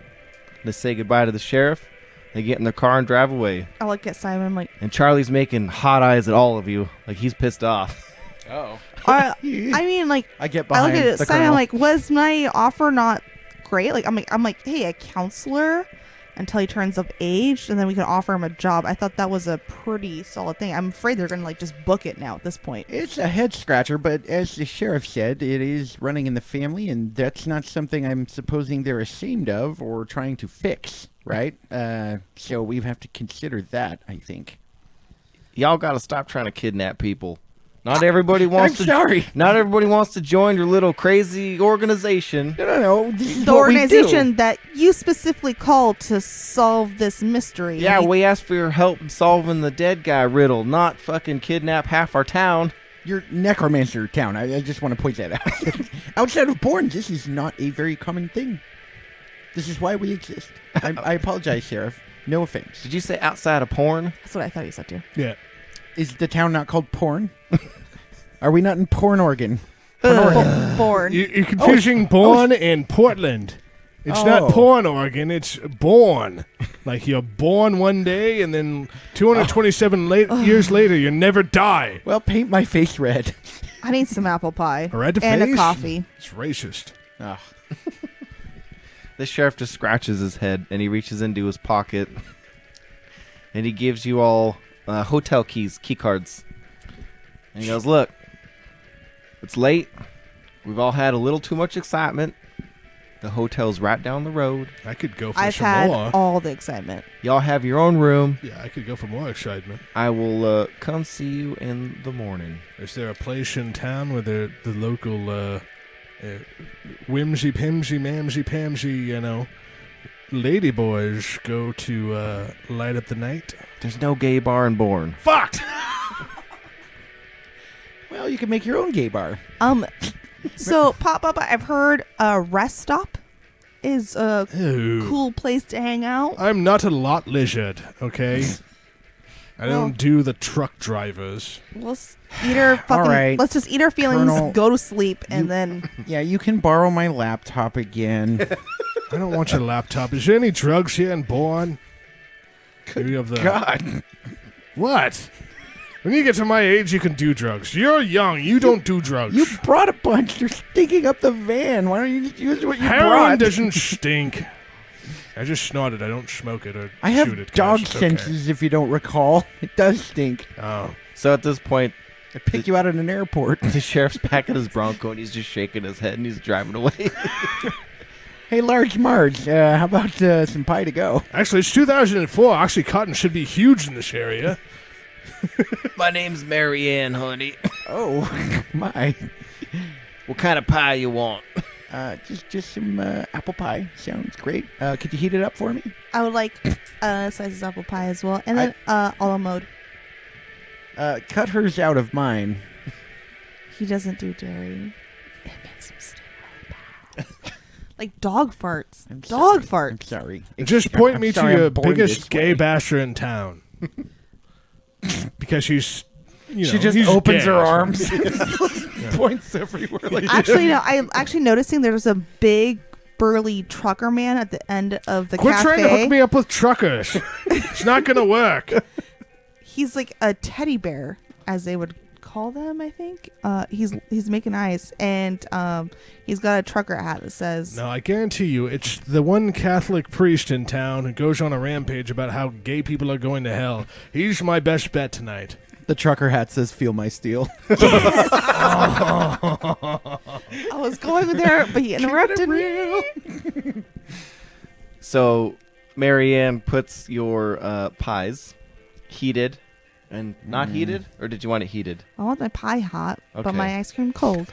They say goodbye to the sheriff. They get in their car and drive away. I look at Simon like, And Charlie's making hot eyes at all of you, like he's pissed off. I mean, like, I get I behind look at the Simon colonel. like, was my offer not great? Like, I'm like, hey, a counselor until he turns of age, and then we can offer him a job. I thought that was a pretty solid thing. I'm afraid they're gonna like just book it now at this point. It's a head scratcher, but as the sheriff said, it is running in the family, and that's not something I'm supposing they're ashamed of or trying to fix, right? So we have to consider that, I think. Y'all got to stop trying to kidnap people. Not everybody wants I'm to. sorry. Not everybody wants to join your little crazy organization. No. This is The what we do. organization that you specifically called to solve this mystery. Yeah, we asked for your help in solving the dead guy riddle, not fucking kidnap half our town. You're necromancer town. I just want to point that out. Outside of porn, this is not a very common thing. This is why we exist. I apologize, Sheriff. No offense. Did you say outside of porn? That's what I thought you said too. Yeah. Is the town not called porn? Are we not in porn Oregon? Born. You're confusing born and Portland. It's Oh. not porn, Oregon. It's born. Like you're born one day, and then 227 years later, you never die. Well, paint my face red. I need some apple pie A red and face? a coffee. It's racist. Ugh. The sheriff just scratches his head and he reaches into his pocket and he gives you all hotel keys, key cards. And he goes, "Look, it's late. We've all had a little too much excitement. The hotel's right down the road. I could go for I've some had more. all the excitement. Y'all have your own room. Yeah, I could go for more excitement. I will come see you in the morning." Is there a place in town where the local whimsy pimsy mamsy pamsy, ladyboys go to light up the night? There's no gay bar in Bourne. Fucked! Well, you can make your own gay bar. So Pop Up, I've heard a rest stop is a Ew. cool place to hang out. I'm not a lot lizard, okay? I Well- don't do the truck drivers. Let's eat our fucking. right. Let's just eat our feelings, Colonel, go to sleep, and you- then Yeah, you can borrow my laptop again. I don't want your laptop. Is there any drugs here in Bourne? Maybe of the God. what? When you get to my age, you can do drugs. You're young. You don't do drugs. You brought a bunch. You're stinking up the van. Why don't you just use what you Heroin brought? doesn't stink. I just snorted. I don't smoke it or I have shoot it. dog Cash. It's okay. senses, if you don't recall. It does stink. Oh. So at this point, I pick you out at an airport. the sheriff's back at his Bronco and he's just shaking his head and he's driving away. Hey, Large Marge, how about some pie to go? Actually, it's 2004. Actually, cotton should be huge in this area. My name's Marianne, honey. Oh, my. What kind of pie you want? Just some apple pie. Sounds great. Could you heat it up for me? I would like slices of apple pie as well, and then a la mode. Cut hers out of mine. He doesn't do dairy. It makes him stink really bad. Like dog farts. I'm Dog sorry. I'm farts. sorry. Just point I'm me sorry to your I'm born biggest this gay way. basher in town. Because she's, She just he's opens gay, her that's what- arms. Points everywhere. Like Actually, no. I'm actually noticing there's a big burly trucker man at the end of the Quit cafe. trying to hook me up with truckers. It's not gonna work. He's like a teddy bear, as they would call them. I think. He's making eyes, and he's got a trucker hat that says. No, I guarantee you, it's the one Catholic priest in town who goes on a rampage about how gay people are going to hell. He's my best bet tonight. The trucker hat says, "Feel my steel." I was going there, but he interrupted me. So Marianne puts your pies heated and not heated, or did you want it heated? I want my pie hot, but Okay. my ice cream cold.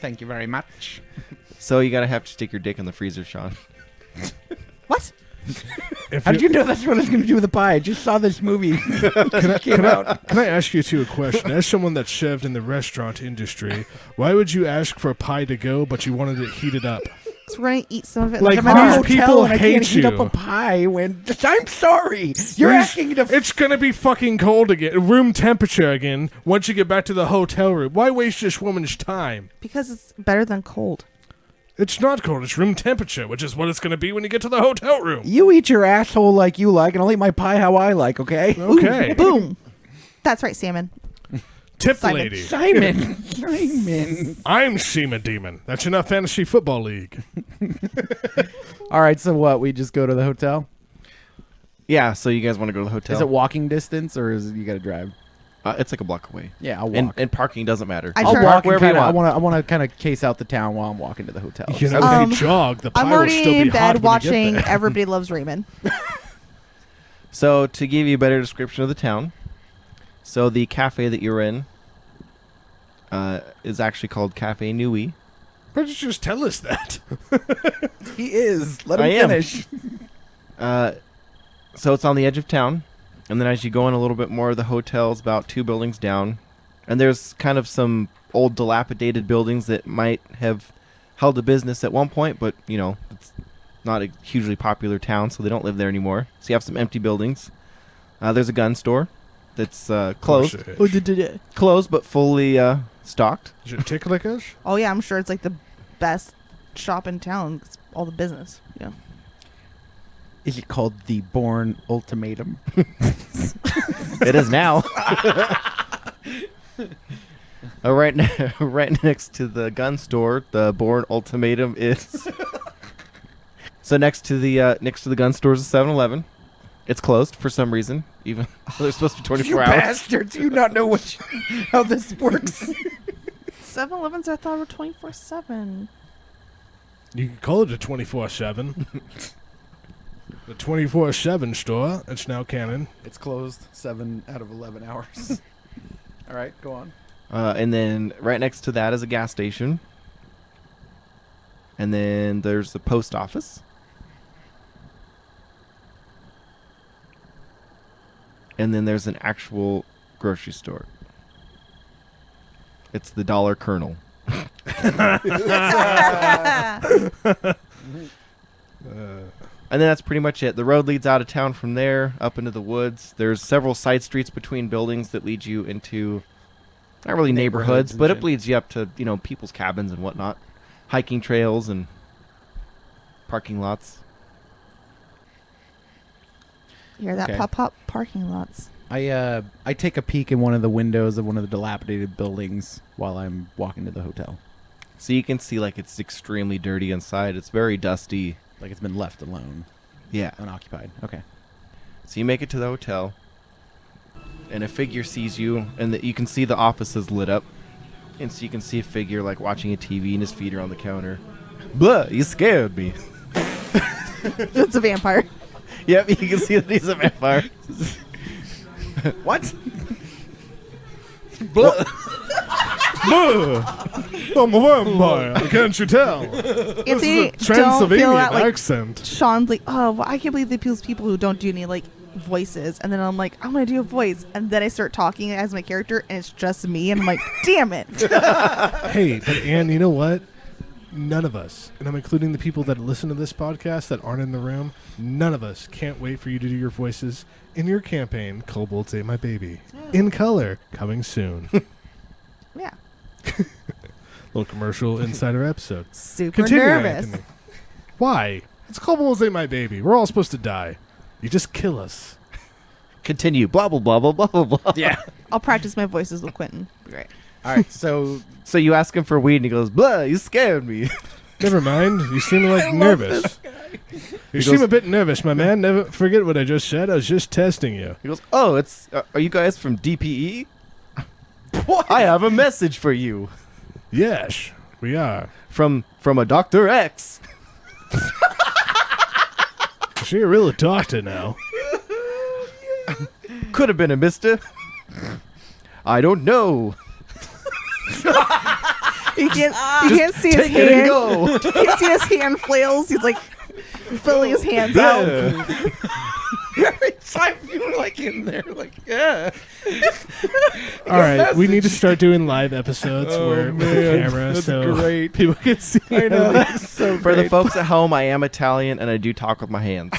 Thank you very much. So you gotta have to stick your dick in the freezer, Sean. What? If How did you know that's what I was going to do with the pie? I just saw this movie. Can I ask you two a question? As someone that served in the restaurant industry, why would you ask for a pie to go, but you wanted it heated up? So we're gonna eat some of it. Like, I'm I'm at in a a these hotel. hotel people and I can't hate heat up you. a pie when... I'm sorry. You're asking to... It's gonna be fucking cold again, room temperature again. Once you get back to the hotel room, why waste this woman's time? Because it's better than cold. It's not cold. It's room temperature, which is what it's gonna be when you get to the hotel room. You eat your asshole like you like, and I'll eat my pie how I like, okay? Okay. Boom. That's right, salmon. Tip Simon. lady. Simon. Simon. I'm Seaman Demon. That's enough fantasy football league. All right, so what? We just go to the hotel? Yeah. So you guys want to go to the hotel? Is it walking distance or is it you got to drive? It's like a block away. Yeah, I'll And, walk. and parking doesn't matter. I I'll turn- walk wherever you I want. want to kind of case out the town while I'm walking to the hotel. You know, Um, if you jog, the pie I'm will already still be in hot bed when you get watching there. Everybody Loves Raymond. So to give you a better description of the town, so the cafe that you're in is actually called Cafe Nui. Why did you just tell us that? He is. Let him I am. finish. So it's on the edge of town, and then as you go in a little bit more, the hotel's about 2 buildings down, and there's kind of some old dilapidated buildings that might have held a business at one point, but you know it's not a hugely popular town, so they don't live there anymore. So you have some empty buildings. There's a gun store that's closed, closed but fully stocked. Is it Ticklickers? Oh yeah, I'm sure it's like the best shop in town. It's all the business. Yeah. Is it called the Bourne Ultimatum? It is now. Right next to the gun store, the Bourne Ultimatum is. So next to the gun store is a 7-Eleven. It's closed for some reason, even though they're supposed to be 24 You hours. bastards! You not know how this works. 7-Elevens, I thought were 24/7. You can call it a 24/7. The 24/7 store. It's now canon. It's closed 7 out of 11 hours. All right, go on. And then right next to that is a gas station. And then there's the post office. And then there's an actual grocery store. It's the Dollar Colonel. And then that's pretty much it. The road leads out of town from there, up into the woods. There's several side streets between buildings that lead you into, not really neighborhoods, and but it shit. leads you up to, you know, people's cabins and whatnot. Hiking trails and parking lots. Hear that Okay. pop parking lots. I take a peek in one of the windows of one of the dilapidated buildings while I'm walking to the hotel. So you can see like it's extremely dirty inside. It's very dusty. Like it's been left alone, Yeah. unoccupied. Okay. So you make it to the hotel, and a figure sees you, and you can see the office is lit up. And so you can see a figure like watching a TV, and his feet are on the counter. Blah! You scared me. It's a vampire. Yep, you can see that he's a vampire. What? I'm a vampire. Can't you tell? Anthony, don't feel Transylvanian that like accent. Sean's like, oh, well, I can't believe they choose people who don't do any like voices, and then I'm like, I'm gonna do a voice, and then I start talking as my character, and it's just me, and I'm like, damn it. Hey, but Anne, you know what? None of us, and I'm including the people that listen to this podcast that aren't in the room, none of us can't wait for you to do your voices in your campaign, Kobolds Ate My Baby. In color, coming soon. Yeah, Little commercial insider episode. super Continue, nervous. Anthony. Why? It's Kobolds Ate My Baby. We're all supposed to die. You just kill us. Continue. Blah blah blah blah blah blah blah. Yeah. I'll practice my voices with Quentin. Great. All right. So So you ask him for weed, and he goes, "Blah! You scared me." Never mind. You seem like nervous. You He seem goes- a bit nervous, my man. Never forget what I just said. I was just testing you. He goes, "Oh, it's are you guys from DPE? I have a message for you Yes, we are. from a Dr. X." So you're a real doctor now. Could have been a mister. I don't know. You can't see his Take it and hand. go. You can't see his hand flails. He's like filling his hands out. every time you were like in there, like yeah. All right, we need to start doing live episodes Oh, where with the man, camera that's so great. people can see. I know that's so For the great. folks at home, I am Italian and I do talk with my hands.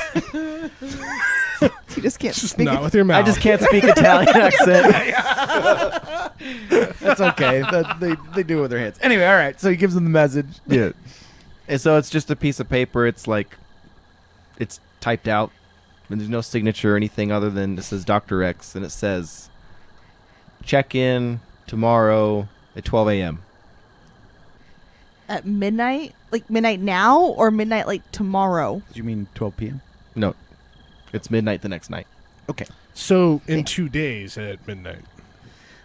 You just can't Just speak. not with your mouth. I just can't speak Italian accent. That's okay. They do it with their hands. Anyway, all right. So he gives them the message. Yeah. And so it's just a piece of paper. It's like, it's typed out. And there's no signature or anything other than it says Dr. X. And it says, check in tomorrow at 12 a.m. At midnight, like midnight now, or midnight like tomorrow. Did you mean 12 p.m.? No, it's midnight the next night. Okay. So in 2 days at midnight.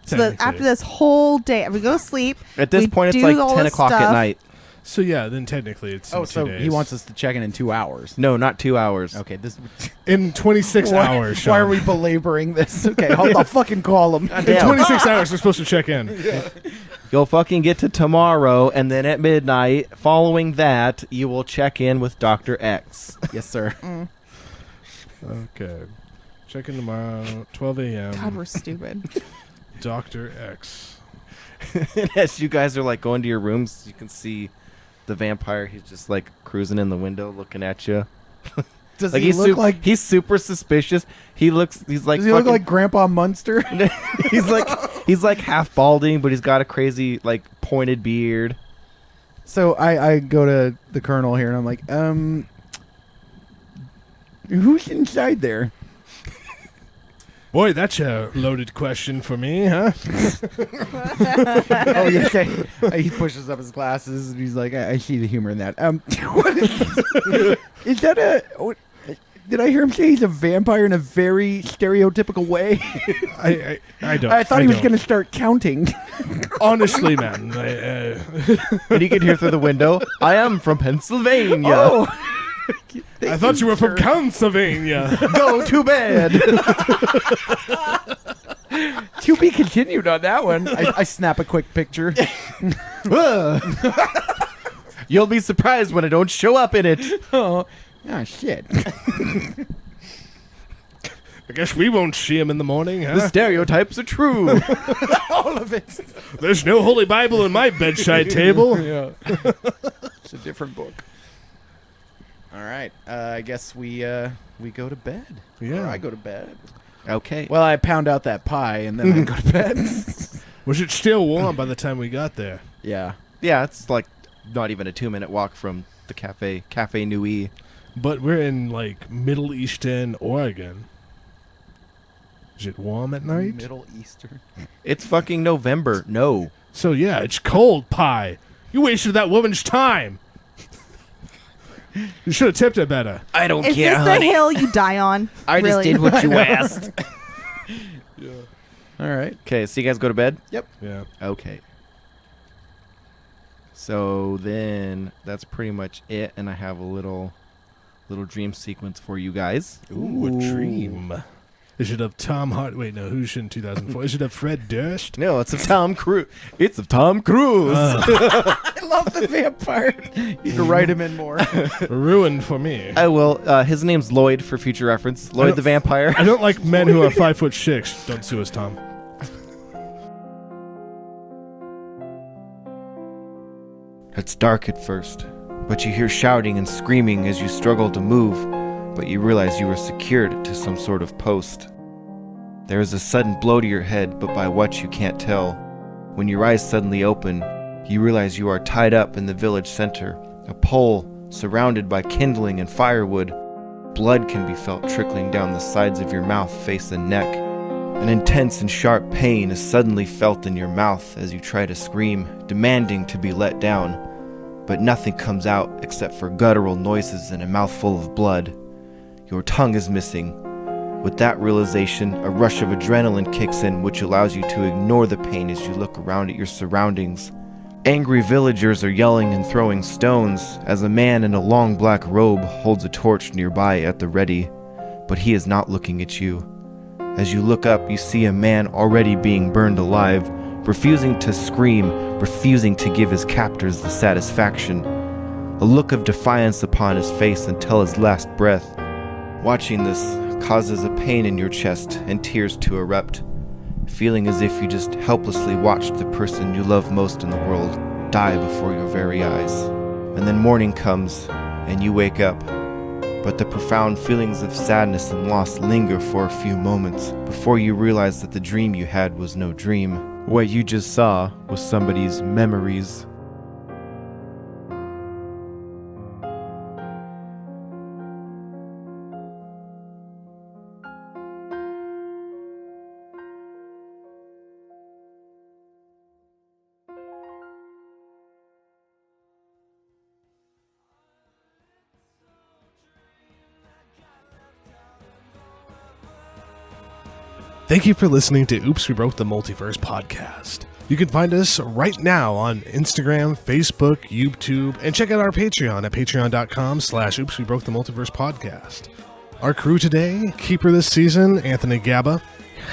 So that technically. after this whole day, we go to sleep. At this we point, it's do like all 10 this o'clock at stuff. night. So yeah, then technically it's in Oh, 2 so days. he wants us to check in 2 hours. No, not 2 hours. Okay. This. in 26 hours. Sean. Why are we belaboring this? Okay, I'll fucking call him. In 26 hours, we're supposed to check in. You'll fucking get to tomorrow, and then at midnight, following that, you will check in with Dr. X. Yes, sir. Okay. Check in tomorrow, 12 a.m. God, we're stupid. Dr. X. And as you guys are like going to your rooms, you can see the vampire. He's just like cruising in the window, looking at you. Does Like he look like? he's super suspicious. He's like Does he look fucking- like Grandpa Munster? he's like half balding, but he's got a crazy like pointed beard. So I go to the colonel here and I'm like, who's inside there? Boy, that's a loaded question for me, huh? Oh yeah, he pushes up his glasses and he's like, I see the humor in that. What is that what, did I hear him say he's a vampire in a very stereotypical way? I don't. I thought he was don't. going to start counting. Honestly, man. And you can hear through the window, "I am from Pennsylvania. Oh, I thought you were from Pennsylvania. Go to bed." to be continued on that one. I snap a quick picture. You'll be surprised when I don't show up in it. Oh shit. I guess we won't see him in the morning, The huh? stereotypes are true. All of it. There's no Holy Bible in my bedside table. Yeah. It's a different book. All right. I guess we go to bed. Yeah. Or I go to bed. Okay. Well, I pound out that pie and then I go to bed. Was it still warm by the time we got there? Yeah. Yeah, it's like not even a 2-minute walk from the Cafe Nui. But we're in, like, Middle Eastern Oregon. Is it warm at night? Middle Eastern. It's fucking November. No. So yeah, it's cold pie. You wasted that woman's time. You should have tipped it better. I don't Is care, this the honey. hill you die on? I just Really? did what you asked. All right. Okay, so you guys go to bed? Yeah. Okay. So then that's pretty much it, and I have a little dream sequence for you guys. Ooh, a dream. Is it of Tom Hart? Wait, no, who's in 2004? Is it of Fred Durst? No, it's of Tom Cruise. It's of Tom Cruise. I love the vampire. You can write him in more. Ruined for me. I will. His name's Lloyd for future reference. Lloyd the vampire. I don't like men who are 5'6". Don't sue us, Tom. It's dark at first, but you hear shouting and screaming as you struggle to move, but you realize you are secured to some sort of post. There is a sudden blow to your head, but by what you can't tell. When your eyes suddenly open, you realize you are tied up in the village center, a pole surrounded by kindling and firewood. Blood can be felt trickling down the sides of your mouth, face, and neck. An intense and sharp pain is suddenly felt in your mouth as you try to scream, demanding to be let down. But nothing comes out except for guttural noises and a mouthful of blood. Your tongue is missing. With that realization, a rush of adrenaline kicks in, which allows you to ignore the pain as you look around at your surroundings. Angry villagers are yelling and throwing stones as a man in a long black robe holds a torch nearby at the ready, but he is not looking at you. As you look up, you see a man already being burned alive, refusing to scream, refusing to give his captors the satisfaction. A look of defiance upon his face until his last breath. Watching this causes a pain in your chest and tears to erupt, feeling as if you just helplessly watched the person you love most in the world die before your very eyes. And then morning comes, and you wake up, but the profound feelings of sadness and loss linger for a few moments before you realize that the dream you had was no dream. What you just saw was somebody's memories. Thank you for listening to Oops, We Broke the Multiverse podcast. You can find us right now on Instagram, Facebook, YouTube, and check out our Patreon at patreon.com/Oops, We Broke the Multiverse podcast. Our crew today, keeper this season, Anthony Gabba.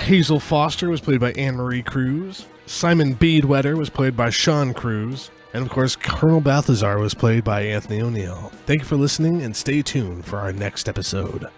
Hazel Foster was played by Anne-Marie Cruz. Simon Beadwetter was played by Sean Cruz. And of course, Colonel Balthazar was played by Anthony O'Neill. Thank you for listening and stay tuned for our next episode.